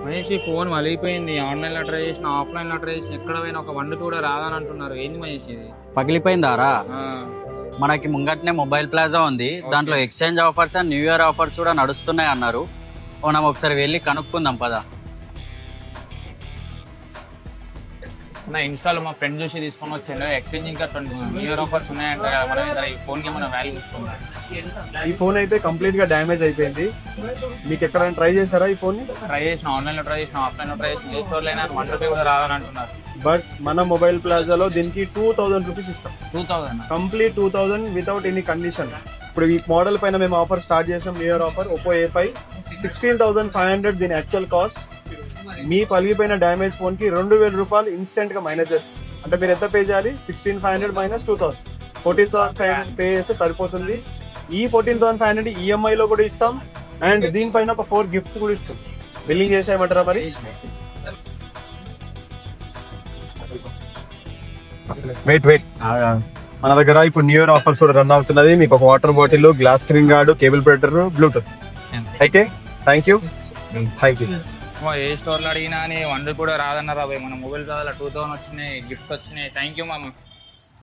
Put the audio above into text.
మహేష్ ఈ phone వలిగిపోయింది. Online లో try చేసిన, ఆఫ్లైన్ లో ట్రై చేసిన, ఎక్కడ పోయినా ఒక వండు కూడా రాదని అంటున్నారు. ఏంది మహేష్ ఇది? పగిలిపోయిందారా? ఆ, మనకి ముంగట్నే మొబైల్ ప్లాజా ఉంది, దాంట్లో exchange offers and new year offers కూడా నడుస్తున్నాయి అన్నారు. మనం ఒకసారి వెళ్ళి కనుక్కుందాం పదా. నా ఇన్స్టాలో మా ఫ్రెండ్ చూసి తీసుకొని వచ్చాడు. ఎక్స్చేంజ్ ఇంకా న్యూ ఇయర్ ఆఫర్స్ ఉన్నాయంట కదా, మనం ఏదైనా ఈ ఫోన్ కి ఏమైనా వాల్యూ తీసుకుందాం. ఈ ఫోన్ అయితే కంప్లీట్ గా డ్యామేజ్ అయిపోయింది. మీకు ఎక్కడైనా ట్రై చేశారా ఈ ఫోన్ ని? ట్రై చేసిన, ఆన్లైన్ లో ట్రై చేసిన, ఆఫ్లైన్ లో ట్రై చేసిన, ఏ స్టోర్ లో అయినా ₹1 కూడా రాదని అంటున్నారు. బట్ మన మొబైల్ ప్లాజాలో దీనికి 2000 రూపీస్ ఇస్తాం. 2000 కంప్లీట్ 2000 వితౌట్ ఎనీ కండిషన్. ఇప్పుడు ఈ మోడల్ పైన మేము ఆఫర్ స్టార్ట్ చేసాం, new year offer. Oppo A5 16,500 దీని యాక్చువల్ కాస్ట్. మీ పలిగిపోయిన డ్యామేజ్ ఫోన్ కి ₹2000 ఇన్స్టెంట్ గా మైనస్ చేస్తాం. అంటే మీరు ఎంత పే చేయాలి? 16,500 మైనస్ 2000, 14,500 పే చేస్తే సరిపోతుంది. ఈ 14,500 ఈఎంఐ లో కూడా ఇస్తాం, అండ్ దీనిపైన ఒక 4 గిఫ్ట్స్ కూడా ఇస్తాం. బిల్లింగ్ చేసేయమంటారా మరి? వెయిట్ మన దగ్గర ఇప్పుడు న్యూ ఇయర్ ఆఫర్స్ కూడా రన్ అవుతున్నది. మీకు ఒక water bottle, glass screen guard, cable protector, Bluetooth. Okay, thank you. A store లో అడిగినా అని ₹1 కూడా రాదన్నారు. మన మొబైల్ ద్వారా 2000 వచ్చినాయి, గిఫ్ట్స్ వచ్చినాయి. థ్యాంక్ యూ మామ.